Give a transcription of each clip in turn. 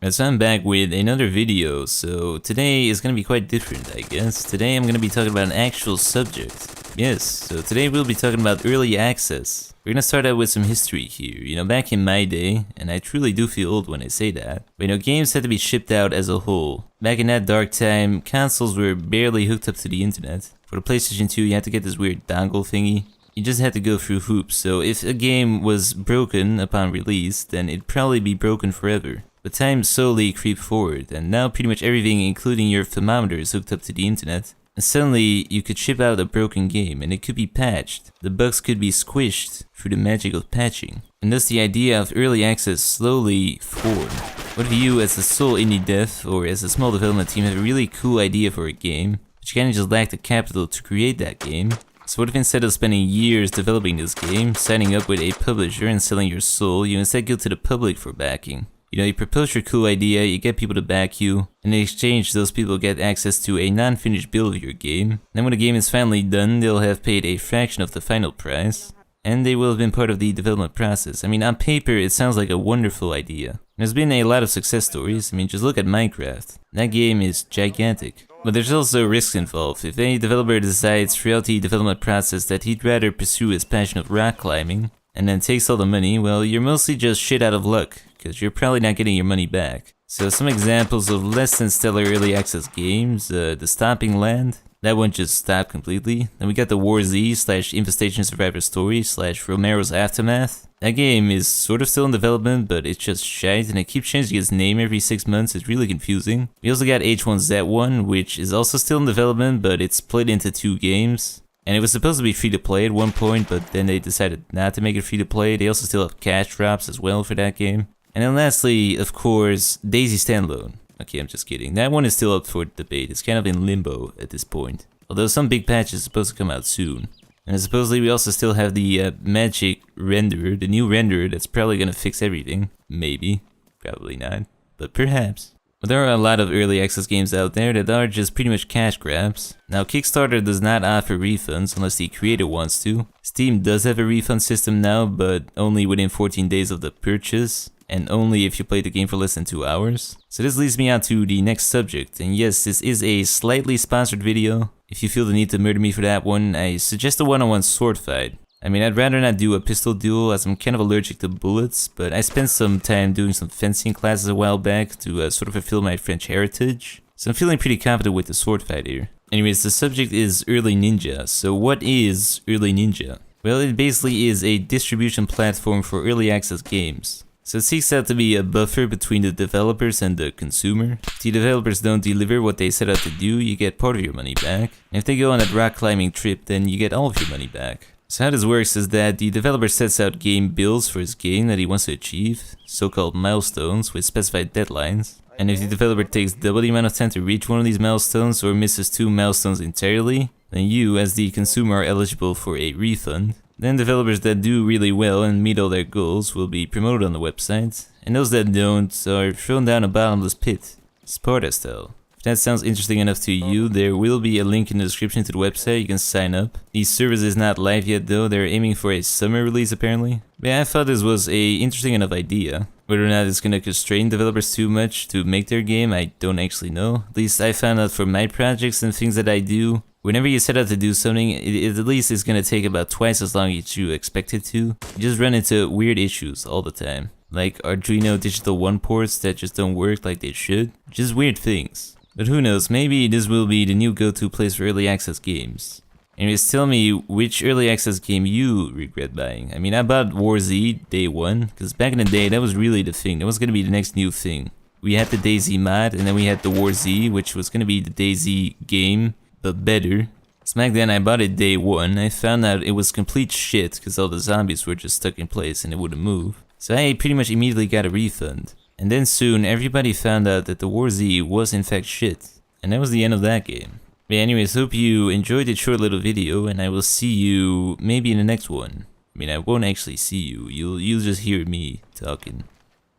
Alright, so I'm back with another video. So today is gonna be quite different, I guess. Today I'm gonna be talking about an actual subject. Yes, so today we'll be talking about early access. We're gonna start out with some history here. You know, back in my day, and I truly do feel old when I say that, but you know, games had to be shipped out as a whole. Back in that dark time, consoles were barely hooked up to the internet. For the PlayStation 2, you had to get this weird dongle thingy. You just had to go through hoops, so if a game was broken upon release, then it'd probably be broken forever. But time slowly creeped forward, and now pretty much everything, including your thermometer, is hooked up to the internet. And suddenly, you could ship out a broken game, and it could be patched. The bugs could be squished through the magic of patching. And thus the idea of early access slowly formed. What if you, as a sole indie dev, or as a small development team, have a really cool idea for a game, but you kinda just lack the capital to create that game? So what if instead of spending years developing this game, signing up with a publisher and selling your soul, you instead go to the public for backing? You know, you propose your cool idea, you get people to back you, and in exchange those people get access to a non-finished build of your game. And then when the game is finally done, they'll have paid a fraction of the final price, and they will have been part of the development process. I mean, on paper it sounds like a wonderful idea. There's been a lot of success stories. I mean, just look at Minecraft. That game is gigantic. But there's also risks involved. If a developer decides throughout the development process that he'd rather pursue his passion of rock climbing, and then takes all the money, well, you're mostly just shit out of luck, because you're probably not getting your money back. So some examples of less than stellar early access games, The Stomping Land, that one just stopped completely. Then we got the War Z / Infestation Survivor Story / Romero's Aftermath. That game is sort of still in development, but it's just shite, and it keeps changing its name every 6 months. It's really confusing. We also got H1Z1, which is also still in development, but it's split into 2 games. And it was supposed to be free to play at one point, but then they decided not to make it free to play. They also still have cash drops as well for that game. And then lastly, of course, Daisy Standalone. Okay, I'm just kidding. That one is still up for debate. It's kind of in limbo at this point. Although some big patch is supposed to come out soon. And supposedly we also still have the Magic renderer, the new renderer that's probably gonna fix everything. Maybe. Probably not. But perhaps. But there are a lot of early access games out there that are just pretty much cash grabs. Now, Kickstarter does not offer refunds unless the creator wants to. Steam does have a refund system now, but only within 14 days of the purchase, and only if you play the game for less than 2 hours. So this leads me on to the next subject, and yes, this is a slightly sponsored video. If you feel the need to murder me for that one, I suggest a one-on-one sword fight. I mean, I'd rather not do a pistol duel as I'm kind of allergic to bullets, but I spent some time doing some fencing classes a while back to sort of fulfill my French heritage, so I'm feeling pretty confident with the sword fight here. Anyways, the subject is Early Ninja. So what is Early Ninja? Well, it basically is a distribution platform for early access games. So it seeks out to be a buffer between the developers and the consumer. If the developers don't deliver what they set out to do, you get part of your money back. And if they go on that rock climbing trip, then you get all of your money back. So how this works is that the developer sets out game builds for his game that he wants to achieve, so-called milestones with specified deadlines. And if the developer takes double the amount of time to reach one of these milestones or misses 2 milestones entirely, then you, as the consumer, are eligible for a refund. Then developers that do really well and meet all their goals will be promoted on the website, and those that don't are thrown down a bottomless pit, Sparta style. If that sounds interesting enough to you, there will be a link in the description to the website. You can sign up. The service is not live yet though, they're aiming for a summer release apparently. But yeah, I thought this was a interesting enough idea. Whether or not it's gonna constrain developers too much to make their game, I don't actually know. At least I found out for my projects and things that I do, whenever you set out to do something, it at least is gonna take about twice as long as you expect it to. You just run into weird issues all the time. Like Arduino Digital 1 ports that just don't work like they should. Just weird things. But who knows, maybe this will be the new go-to place for early access games. Anyways, tell me which early access game you regret buying. I mean, I bought War Z day 1, because back in the day that was really the thing. That was gonna be the next new thing. We had the DayZ mod, and then we had the War Z, which was gonna be the DayZ game, but better. So back then I bought it day 1, I found out it was complete shit, because all the zombies were just stuck in place and it wouldn't move. So I pretty much immediately got a refund. And then soon, everybody found out that the War Z was in fact shit. And that was the end of that game. But anyways, hope you enjoyed this short little video, and I will see you maybe in the next one. I mean, I won't actually see you. You'll just hear me talking,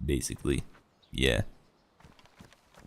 basically. Yeah.